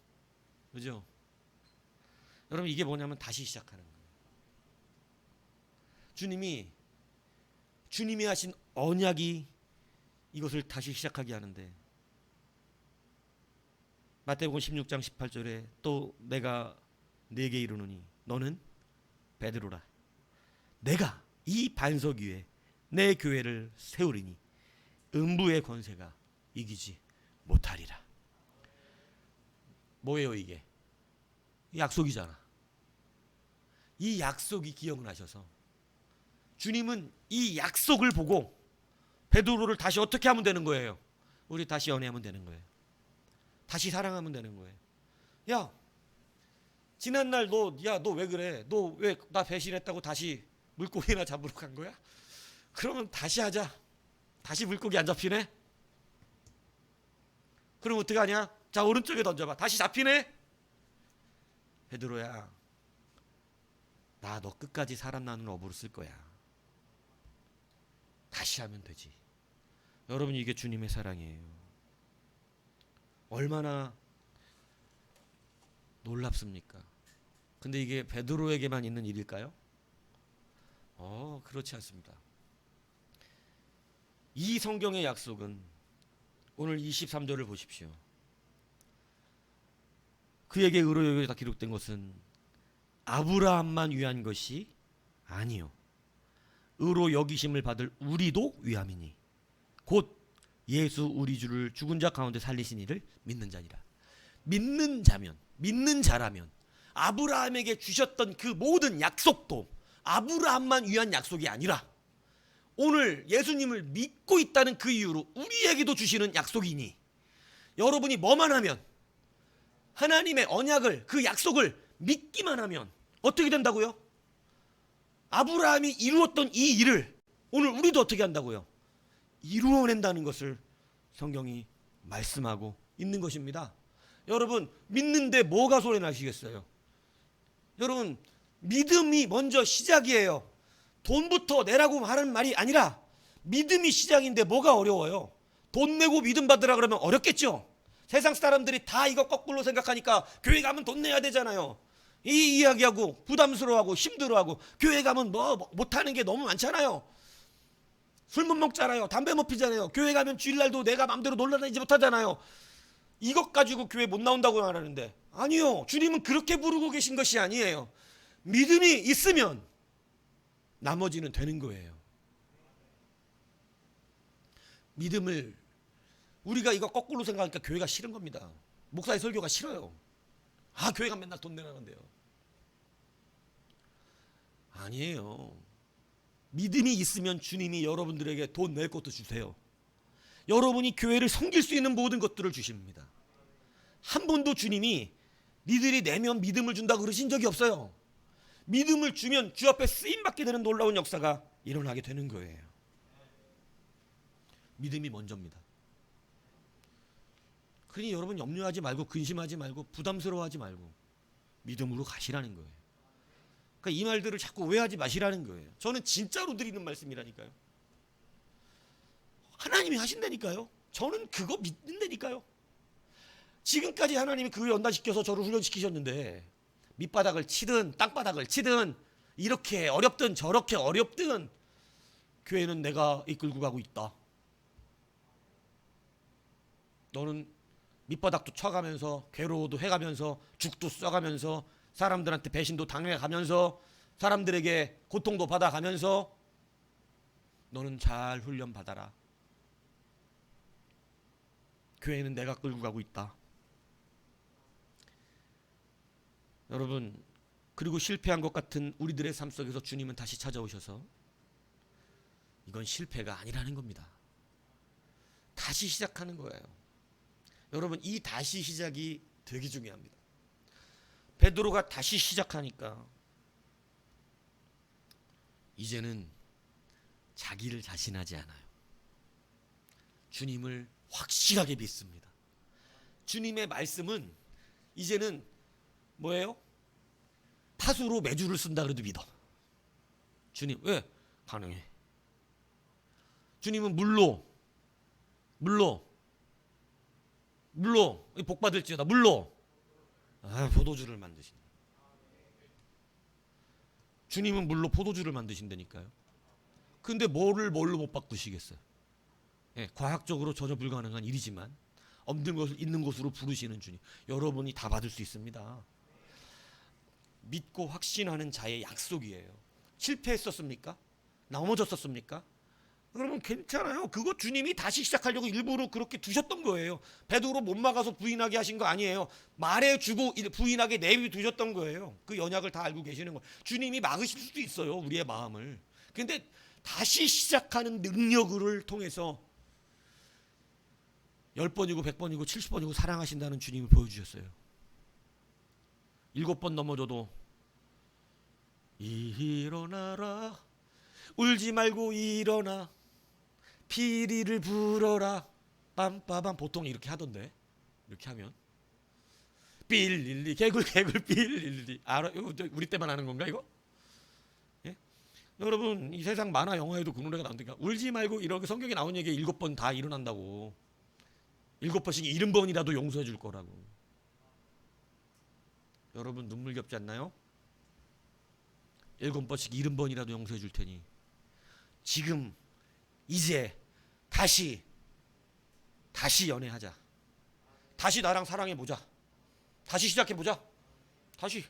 그죠? 여러분, 이게 뭐냐면 다시 시작하는 거예요. 주님이 하신 언약이 이것을 다시 시작하게 하는데, 마태복음 16장 18절에 또 내가 네게 이르노니 너는 베드로라. 내가 이 반석 위에 내 교회를 세우리니 음부의 권세가 이기지 못하리라. 뭐예요 이게? 약속이잖아. 이 약속이 기억나셔서 주님은 이 약속을 보고 베드로를 다시 어떻게 하면 되는 거예요? 우리 다시 연애하면 되는 거예요. 다시 사랑하면 되는 거예요. 야, 지난날 너 왜 그래? 너 왜 나 배신했다고 다시 물고기나 잡으러 간 거야? 그러면 다시 하자. 다시 물고기 안 잡히네? 그럼 어떻게 하냐? 자, 오른쪽에 던져봐. 다시 잡히네? 베드로야, 나 너 끝까지 사람 나누는 어부로 쓸 거야. 다시 하면 되지. 여러분, 이게 주님의 사랑이에요. 얼마나 놀랍습니까? 근데 이게 베드로에게만 있는 일일까요? 그렇지 않습니다. 이 성경의 약속은 오늘 23절을 보십시오. 그에게 의로 여겨다 기록된 것은 아브라함만 위한 것이 아니요 의로 여기심을 받을 우리도 위함이니 곧 예수 우리 주를 죽은 자 가운데 살리신 이를 믿는 자니라. 믿는 자라면 아브라함에게 주셨던 그 모든 약속도 아브라함만 위한 약속이 아니라 오늘 예수님을 믿고 있다는 그 이유로 우리에게도 주시는 약속이니 여러분이 뭐만 하면 하나님의 언약을 그 약속을 믿기만 하면 어떻게 된다고요? 아브라함이 이루었던 이 일을 오늘 우리도 어떻게 한다고요? 이루어낸다는 것을 성경이 말씀하고 있는 것입니다. 여러분 믿는데 뭐가 소리 나시겠어요? 여러분 믿음이 먼저 시작이에요. 돈부터 내라고 하는 말이 아니라 믿음이 시작인데 뭐가 어려워요? 돈 내고 믿음 받으라 그러면 어렵겠죠? 세상 사람들이 다 이거 거꾸로 생각하니까 교회 가면 돈 내야 되잖아요. 이 이야기하고 부담스러워하고 힘들어하고 교회 가면 뭐 못하는 게 너무 많잖아요. 술 못 먹잖아요. 담배 못 피잖아요. 교회 가면 주일날도 내가 마음대로 놀러다니지 못하잖아요. 이것 가지고 교회 못 나온다고 말하는데 아니요. 주님은 그렇게 부르고 계신 것이 아니에요. 믿음이 있으면 나머지는 되는 거예요. 믿음을 우리가 이거 거꾸로 생각하니까 교회가 싫은 겁니다. 목사의 설교가 싫어요. 교회가 맨날 돈 내라는데요. 아니에요. 믿음이 있으면 주님이 여러분들에게 돈 낼 것도 주세요. 여러분이 교회를 섬길 수 있는 모든 것들을 주십니다. 한 번도 주님이 니들이 내면 믿음을 준다고 그러신 적이 없어요. 믿음을 주면 주 앞에 쓰임받게 되는 놀라운 역사가 일어나게 되는 거예요. 믿음이 먼저입니다. 그러니 여러분 염려하지 말고 근심하지 말고 부담스러워하지 말고 믿음으로 가시라는 거예요. 그러니까 이 말들을 자꾸 오해하지 마시라는 거예요. 저는 진짜로 드리는 말씀이라니까요. 하나님이 하신다니까요. 저는 그거 믿는다니까요. 지금까지 하나님이 그거 연단시켜서 저를 훈련시키셨는데 밑바닥을 치든 땅바닥을 치든 이렇게 어렵든 저렇게 어렵든 교회는 내가 이끌고 가고 있다. 너는 밑바닥도 쳐가면서 괴로워도 해가면서 죽도 써가면서 사람들한테 배신도 당해가면서 사람들에게 고통도 받아가면서 너는 잘 훈련 받아라. 교회는 내가 끌고 가고 있다. 여러분 그리고 실패한 것 같은 우리들의 삶 속에서 주님은 다시 찾아오셔서 이건 실패가 아니라는 겁니다. 다시 시작하는 거예요. 여러분 이 다시 시작이 되게 중요합니다. 베드로가 다시 시작하니까 이제는 자기를 자신하지 않아요. 주님을 확실하게 믿습니다. 주님의 말씀은 이제는 뭐예요? 파수로 매주를 쓴다 그래도 믿어. 주님 왜? 가능해. 주님은 물로 복 받을지어다. 물로 포도주를 만드신다. 주님은 물로 포도주를 만드신다니까요. 근데 뭘로 못 바꾸시겠어요? 과학적으로 전혀 불가능한 일이지만 없는 것을 있는 것으로 부르시는 주님. 여러분이 다 받을 수 있습니다. 믿고 확신하는 자의 약속이에요. 실패했었습니까? 넘어졌었습니까? 그러면 괜찮아요. 그거 주님이 다시 시작하려고 일부러 그렇게 두셨던 거예요. 베드로 못 막아서 부인하게 하신 거 아니에요. 말해주고 부인하게 내비두셨던 거예요. 그 연약을 다 알고 계시는 거예요. 주님이 막으실 수도 있어요. 우리의 마음을. 근데 다시 시작하는 능력을 통해서 10번이고 100번이고 70번이고 사랑하신다는 주님을 보여주셨어요. 7번 넘어져도 일어나라 울지 말고 일어나 피리를 불어라 빰빠밤. 보통 이렇게 하던데 이렇게 하면 삘릴리 개굴 삘릴리. 알아? 이거 우리 때만 하는 건가 이거? 예? 여러분 이 세상 만화 영화에도 그 노래가 나온다니까. 울지 말고 이렇게 성경에 나온 얘기 7번 다 일어난다고. 7번씩 70번이라도 용서해 줄 거라고. 여러분 눈물겹지 않나요? 7번씩 70번이라도 용서해 줄 테니 지금 이제 다시 다시 연애하자. 다시 나랑 사랑해보자. 다시 시작해보자. 다시.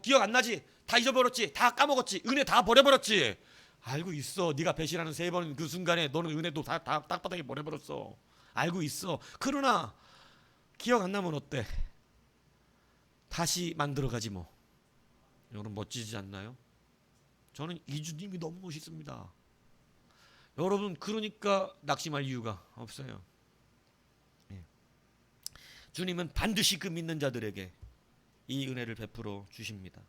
기억 안 나지? 다 잊어버렸지? 다 까먹었지? 은혜 다 버려버렸지? 알고 있어. 네가 배신하는 3번 그 순간에 너는 은혜도 다 땅바닥에 버려버렸어. 알고 있어. 그러나 기억 안 나면 어때? 다시 만들어가지 뭐. 여러분 멋지지 않나요? 저는 이주님이 너무 멋있습니다. 여러분 그러니까 낙심할 이유가 없어요. 예. 주님은 반드시 그 믿는 자들에게 이 은혜를 베풀어 주십니다.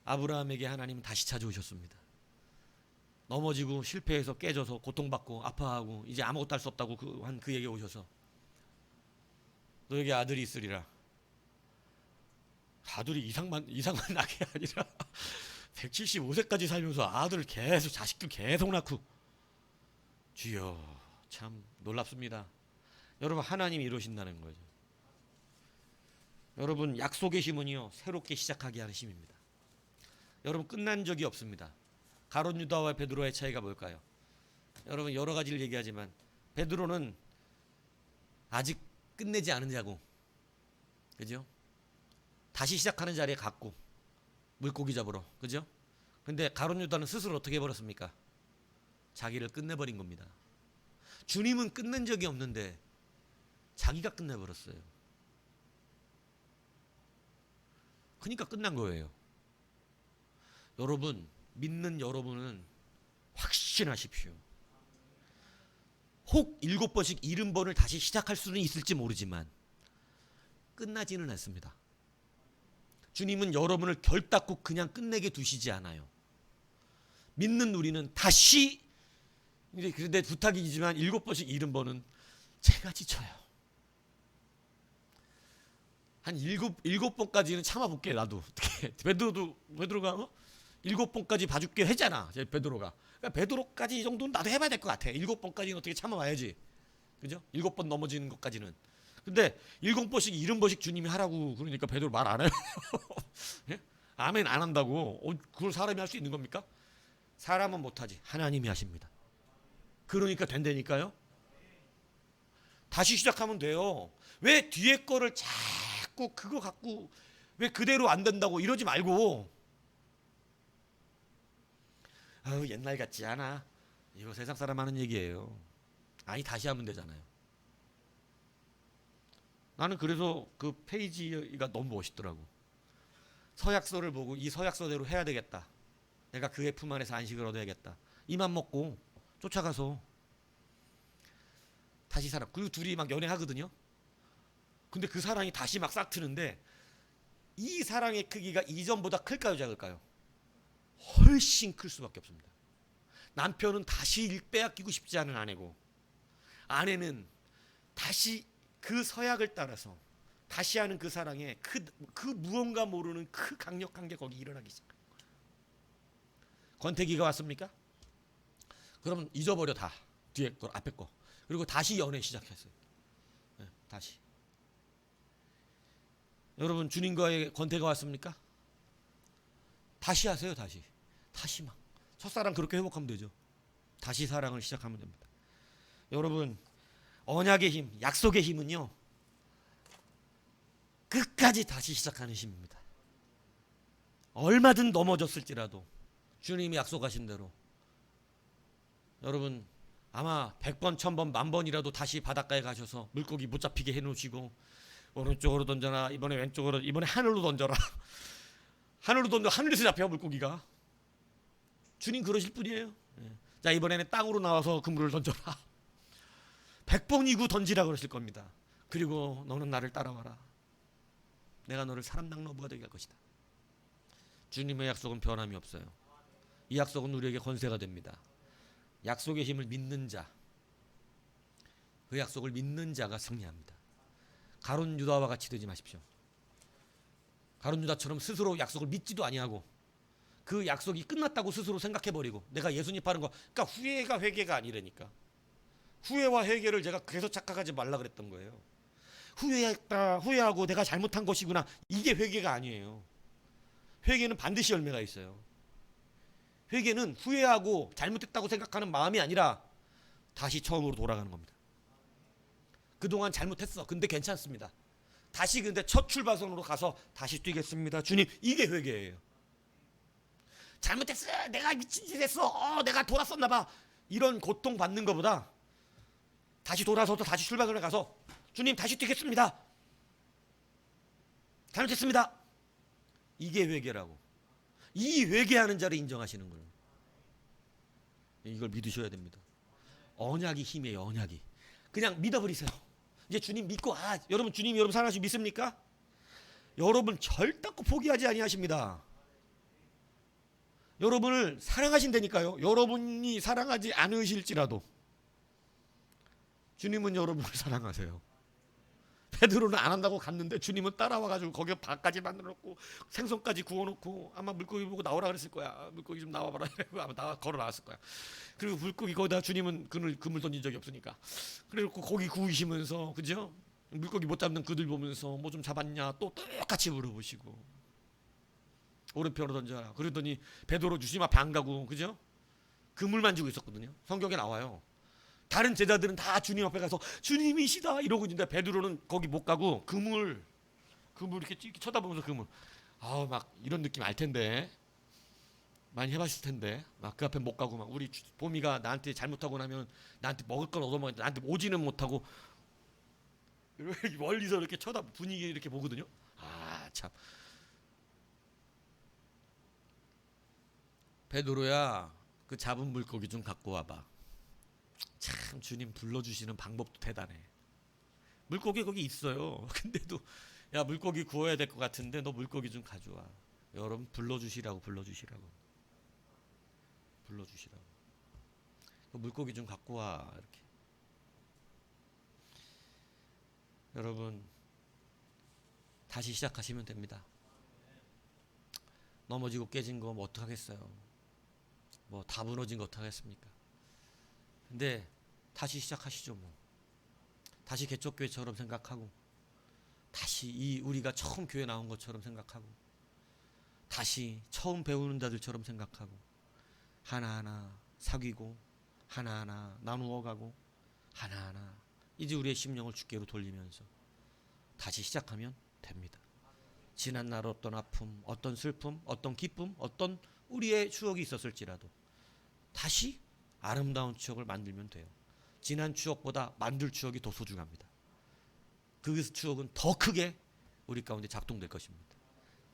아브라함에게 하나님은 다시 찾아오셨습니다. 넘어지고 실패해서 깨져서 고통받고 아파하고 이제 아무것도 할 수 없다고 한 그에게 오셔서 너에게 아들이 있으리라. 아들이 이상만 나게 아니라 175세까지 살면서 아들을 계속 자식들 계속 낳고 주여 참 놀랍습니다. 여러분 하나님이 이러신다는 거죠. 여러분 약속의 힘은요 새롭게 시작하게 하는 힘입니다. 여러분 끝난 적이 없습니다. 가룟 유다와 베드로의 차이가 뭘까요? 여러분 여러 가지를 얘기하지만 베드로는 아직 끝내지 않은 자고, 그죠? 다시 시작하는 자리에 갔고 물고기 잡으러, 그죠? 근데 가룟 유다는 스스로 어떻게 해버렸습니까? 자기를 끝내버린 겁니다. 주님은 끝낸 적이 없는데 자기가 끝내버렸어요. 그러니까 끝난 거예요. 여러분 믿는 여러분은 확신하십시오. 혹 7번씩 70번을 다시 시작할 수는 있을지 모르지만 끝나지는 않습니다. 주님은 여러분을 결단코 그냥 끝내게 두시지 않아요. 믿는 우리는 다시, 그런데 부탁이지만 7번씩 70번은 제가 지쳐요. 한 7번까지는 참아볼게. 나도 어떻게 베드로가 7번까지 봐줄게 했잖아. 베드로가. 그러니까 베드로까지 이 정도는 나도 해봐야 될 것 같아. 7번까지는 어떻게 참아봐야지. 그죠? 7번 넘어지는 것까지는. 근데 7번씩 70번씩 주님이 하라고 그러니까 베드로 말 안 해요. 예? 아멘 안 한다고. 그걸 사람이 할 수 있는 겁니까? 사람은 못하지. 하나님이 하십니다. 그러니까 된다니까요. 다시 시작하면 돼요. 왜 뒤에 거를 자꾸 그거 갖고 왜 그대로 안 된다고 이러지 말고, 아유 옛날 같지 않아. 이거 세상 사람 하는 얘기예요. 아니 다시 하면 되잖아요. 나는 그래서 그 페이지가 너무 멋있더라고. 서약서를 보고 이 서약서대로 해야 되겠다. 내가 그의 품 안에서 안식을 얻어야겠다. 이맘 먹고 쫓아가서 다시 살아. 그리고 둘이 막 연애하거든요. 근데 그 사랑이 다시 막 싹 트는데 이 사랑의 크기가 이전보다 클까요 작을까요? 훨씬 클 수밖에 없습니다. 남편은 다시 일 빼앗기고 싶지 않은 아내고, 아내는 다시 그 서약을 따라서 다시 하는 그 사랑에 그 무언가 모르는 그 강력한 게 거기 일어나기 시작해요. 권태기가 왔습니까? 그러면 잊어버려 다 뒤에 거 앞에 거. 그리고 다시 연애 시작했어요. 네, 다시. 여러분 주님과의 권태가 왔습니까? 다시 하세요. 다시 막 첫사랑 그렇게 회복하면 되죠. 다시 사랑을 시작하면 됩니다. 여러분 언약의 힘, 약속의 힘은요 끝까지 다시 시작하는 힘입니다. 얼마든 넘어졌을지라도 주님이 약속하신 대로 여러분 아마 100번, 1000번, 10,000번이라도 다시 바닷가에 가셔서 물고기 못 잡히게 해놓으시고 오른쪽으로 던져라, 이번에 왼쪽으로, 이번에 하늘로 던져라. 하늘로 던져 하늘에서 잡혀 물고기가. 주님 그러실 분이에요. 자 이번에는 땅으로 나와서 그물을 던져라. 100번이고 던지라 그러실 겁니다. 그리고 너는 나를 따라와라. 내가 너를 사람 낭로부가 되게 할 것이다. 주님의 약속은 변함이 없어요. 이 약속은 우리에게 권세가 됩니다. 약속의 힘을 믿는 자, 그 약속을 믿는 자가 승리합니다. 가룟 유다와 같이 되지 마십시오. 가룟 유다처럼 스스로 약속을 믿지도 아니하고 그 약속이 끝났다고 스스로 생각해버리고 내가 예수님 파는 거, 그러니까 후회가 회개가 아니라니까. 후회와 회개를 제가 계속 착각하지 말라 그랬던 거예요. 후회하고 내가 잘못한 것이구나, 이게 회개가 아니에요. 회개는 반드시 열매가 있어요. 회개는 후회하고 잘못했다고 생각하는 마음이 아니라 다시 처음으로 돌아가는 겁니다. 그동안 잘못했어. 근데 괜찮습니다. 다시 근데 첫 출발선으로 가서 다시 뛰겠습니다. 주님, 이게 회개예요. 잘못했어. 내가 미친 짓 했어. 내가 돌았었나 봐. 이런 고통 받는 것보다 다시 돌아서서 다시 출발선에 가서 주님 다시 뛰겠습니다. 잘못했습니다. 이게 회개라고. 이 회개하는 자를 인정하시는 거예요. 이걸 믿으셔야 됩니다. 언약이 힘이에요. 언약이. 그냥 믿어버리세요. 이제 주님 믿고 여러분 주님 여러분 사랑하시고 믿습니까? 여러분 절대코 포기하지 아니하십니다. 여러분을 사랑하신다니까요. 여러분이 사랑하지 않으실지라도 주님은 여러분을 사랑하세요. 베드로는 안 한다고 갔는데 주님은 따라와가지고 거기에 밥까지 만들어놓고 생선까지 구워놓고 아마 물고기 보고 나오라 그랬을 거야. 물고기 좀 나와봐라. 아마 걸어 나왔을 거야. 그리고 물고기 거기다 주님은 그물 던진 적이 없으니까. 그리고 고기 구우시면서 그죠? 물고기 못 잡는 그들 보면서 뭐 좀 잡았냐 또 똑같이 물어보시고 오른편으로 던져라. 그러더니 베드로 주님 앞에 안 가고 그죠? 그물 만지고 있었거든요. 성경에 나와요. 다른 제자들은 다 주님 앞에 가서 주님이시다 이러고 있는데 베드로는 거기 못 가고 그물 이렇게 쳐다보면서 그물 막 이런 느낌 알 텐데 많이 해봤을 텐데 막 그 앞에 못 가고 막 우리 보미가 나한테 잘못하고 나면 나한테 먹을 걸 얻어먹는데 나한테 오지는 못하고 멀리서 이렇게 분위기 이렇게 보거든요. 참 베드로야 그 잡은 물고기 좀 갖고 와봐. 참 주님 불러주시는 방법도 대단해. 물고기 거기 있어요. 근데도 야 물고기 구워야 될 것 같은데 너 물고기 좀 가져와. 여러분 불러주시라고. 그 물고기 좀 갖고 와 이렇게. 여러분 다시 시작하시면 됩니다. 넘어지고 깨진 거 뭐 어떡하겠어요. 뭐 다 무너진 거 어떡하겠습니까. 근데 다시 시작하시죠. 뭐 다시 개척교회처럼 생각하고 다시 우리가 처음 교회 나온 것처럼 생각하고 다시 처음 배우는 자들처럼 생각하고 하나하나 사귀고 하나하나 나누어 가고 하나하나 이제 우리의 심령을 주께로 돌리면서 다시 시작하면 됩니다. 지난 날 어떤 아픔, 어떤 슬픔, 어떤 기쁨, 어떤 우리의 추억이 있었을지라도 다시 아름다운 추억을 만들면 돼요. 지난 추억보다 만들 추억이 더 소중합니다. 그 추억은 더 크게 우리 가운데 작동될 것입니다.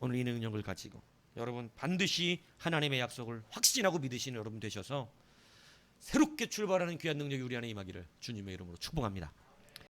오늘 이 능력을 가지고 여러분 반드시 하나님의 약속을 확신하고 믿으시는 여러분 되셔서 새롭게 출발하는 귀한 능력이 우리 안에 임하기를 주님의 이름으로 축복합니다.